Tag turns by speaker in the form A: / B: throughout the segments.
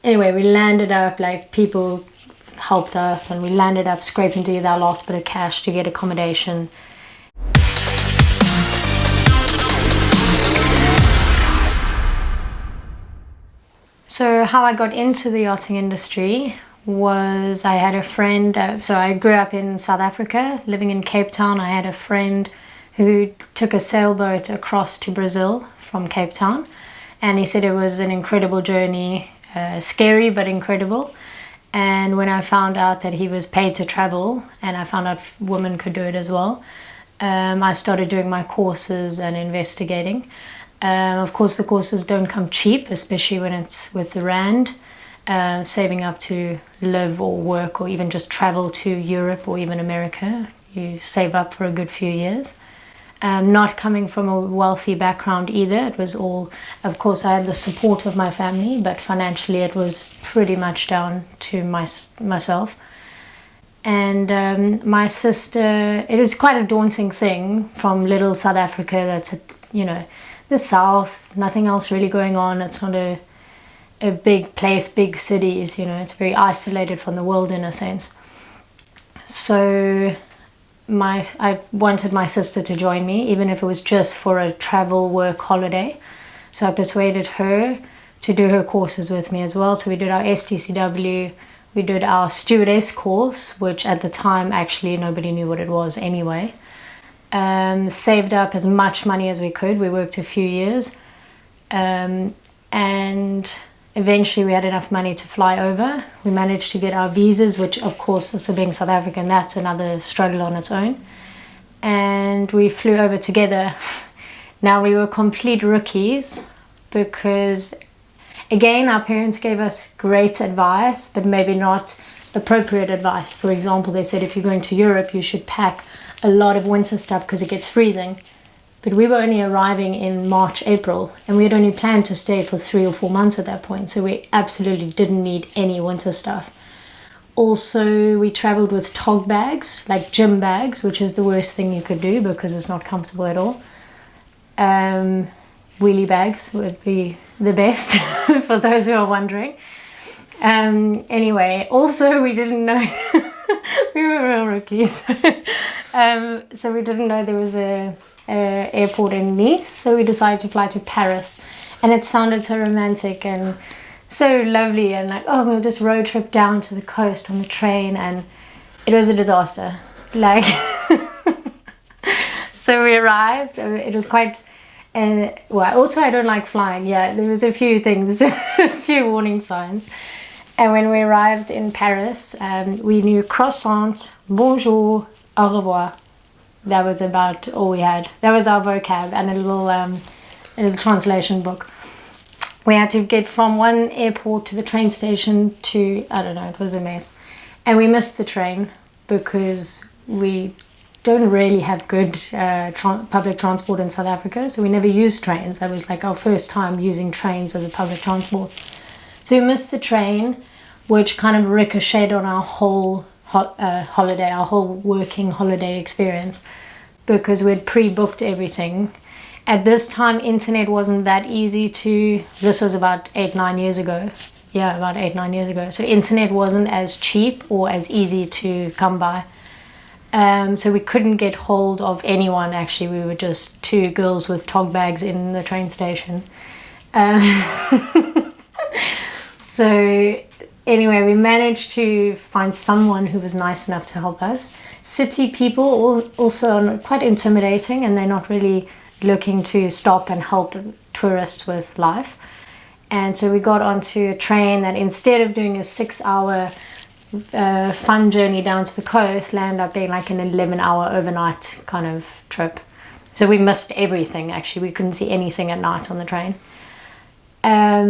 A: anyway, we landed up, like, people helped us, and we landed up scraping together our last bit of cash to get accommodation. So how I got into the yachting industry was I had a friend, so I grew up in South Africa, living in Cape Town. I had a friend who took a sailboat across to Brazil from Cape Town, and he said it was an incredible journey, scary but incredible. And when I found out that he was paid to travel, and I found out women could do it as well, I started doing my courses and investigating. Of course, the courses don't come cheap, especially when it's with the rand. Saving up to live or work or even just travel to Europe or even America, you save up for a good few years. Not coming from a wealthy background either. It was all, of course, I had the support of my family, but financially it was pretty much down to myself. And my sister, it was quite a daunting thing from little South Africa. That's, the South, nothing else really going on. It's not a big place, big cities, it's very isolated from the world in a sense. So I wanted my sister to join me, even if it was just for a travel work holiday. So I persuaded her to do her courses with me as well. So we did our STCW, we did our stewardess course, which at the time actually nobody knew what it was anyway. Saved up as much money as we could. We worked a few years, and eventually we had enough money to fly over. We managed to get our visas, which of course, also being South African, that's another struggle on its own. And we flew over together. Now we were complete rookies because, again, our parents gave us great advice, but maybe not appropriate advice. For example, they said if you're going to Europe, you should pack a lot of winter stuff because it gets freezing. But we were only arriving in March, April, and we had only planned to stay for 3 or 4 months at that point. So we absolutely didn't need any winter stuff. Also, we traveled with tog bags, like gym bags, which is the worst thing you could do because it's not comfortable at all. Wheelie bags would be the best for those who are wondering. Anyway, also we didn't know, we were real rookies. So we didn't know there was a airport in Nice, so we decided to fly to Paris, and it sounded so romantic and so lovely, and like, oh, we'll just road trip down to the coast on the train, and it was a disaster. Like, so we arrived, it was quite, well, also I don't like flying. Yeah, there was a few things, a few warning signs. And when we arrived in Paris, we knew croissant, bonjour, au revoir. That was about all we had. That was our vocab and a little translation book. We had to get from one airport to the train station to, I don't know, it was a mess. And we missed the train because we don't really have good public transport in South Africa, so we never used trains. That was like our first time using trains as a public transport. So we missed the train, which kind of ricocheted on our whole holiday, our whole working holiday experience, because we'd pre-booked everything. At this time, internet wasn't that easy to, this was about 8-9 years ago. Yeah, about 8-9 years ago. So internet wasn't as cheap or as easy to come by. So we couldn't get hold of anyone, actually. We were just two girls with tog bags in the train station. So anyway, we managed to find someone who was nice enough to help us. City people also are quite intimidating, and they're not really looking to stop and help tourists with life. And so we got onto a train that, instead of doing a 6-hour fun journey down to the coast, landed up being like an 11-hour overnight kind of trip. So we missed everything, actually. We couldn't see anything at night on the train.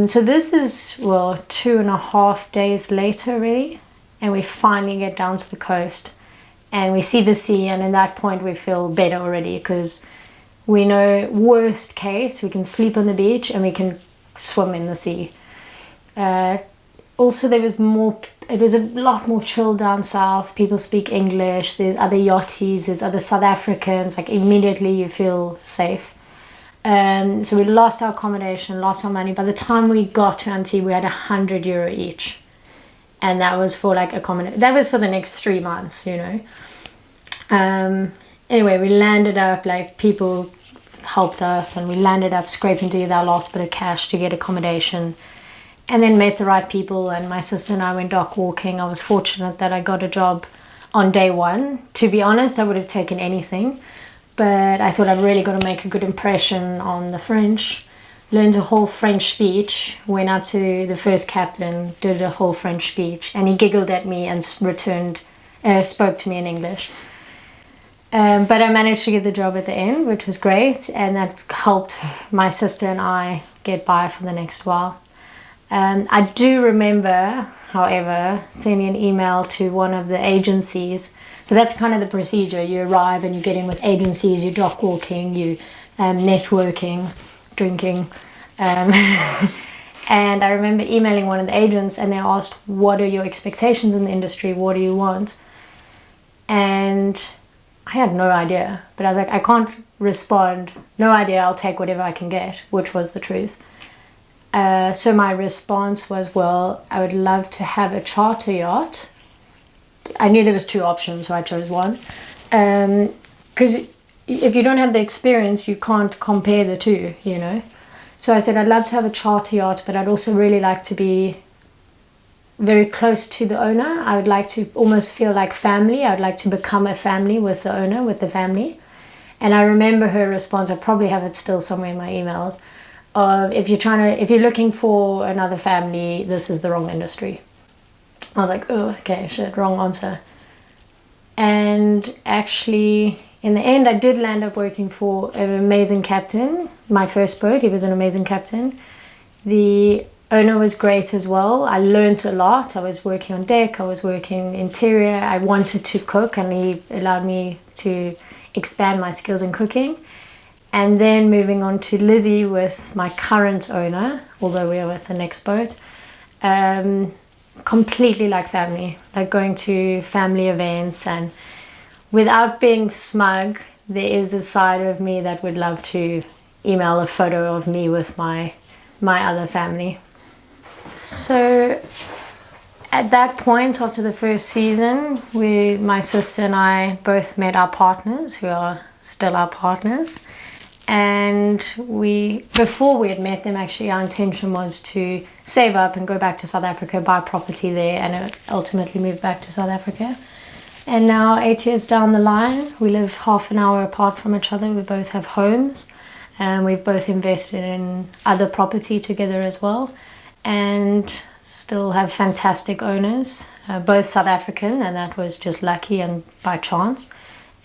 A: So this is, well, 2.5 days later really, and we finally get down to the coast and we see the sea, and at that point we feel better already, because we know, worst case, we can sleep on the beach and we can swim in the sea. Also, it was a lot more chill down south. People speak English, there's other yachties, there's other South Africans, like immediately you feel safe. So we lost our accommodation, lost our money. By the time we got to Antigua, we had €100 each. And that was for like accommodation. That was for the next 3 months, you know. Anyway, we landed up, like, people helped us, and we landed up scraping together our last bit of cash to get accommodation, and then met the right people. And my sister and I went dock walking. I was fortunate that I got a job on day one. To be honest, I would have taken anything, but I thought I've really got to make a good impression on the French. Learned a whole French speech, went up to the first captain, did a whole French speech, and he giggled at me and spoke to me in English. But I managed to get the job at the end, which was great, and that helped my sister and I get by for the next while. I do remember, however, sending an email to one of the agencies. So that's kind of the procedure. You arrive and you get in with agencies, you dock walking, you networking, drinking. And I remember emailing one of the agents, and they asked, what are your expectations in the industry? What do you want? And I had no idea, but I was like, I can't respond. No idea, I'll take whatever I can get, which was the truth. So my response was, well, I would love to have a charter yacht. I knew there was 2 options, so I chose one. Because if you don't have the experience, you can't compare the two, you know. So I said, I'd love to have a charter yacht, but I'd also really like to be very close to the owner. I would like to almost feel like family. I would like to become a family with the owner, with the family. And I remember her response, I probably have it still somewhere in my emails, of if you're looking for another family, this is the wrong industry. I was like, oh, okay, shit, wrong answer. And actually, in the end, I did land up working for an amazing captain. My first boat, he was an amazing captain. The owner was great as well. I learned a lot. I was working on deck, I was working interior. I wanted to cook, and he allowed me to expand my skills in cooking. And then moving on to Lizzie with my current owner, although we are with the next boat, completely like family, like going to family events. And without being smug, there is a side of me that would love to email a photo of me with my other family. So at that point, after the first season, my sister and I both met our partners, who are still our partners. And before we had met them, actually, our intention was to save up and go back to South Africa, buy property there, and ultimately move back to South Africa. And now, 8 years down the line, we live half an hour apart from each other. We both have homes, and we've both invested in other property together as well, and still have fantastic owners, both South African, and that was just lucky and by chance.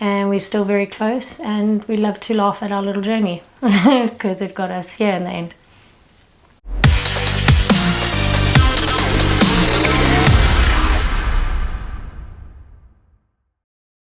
A: And we're still very close, and we love to laugh at our little journey because it got us here in the end.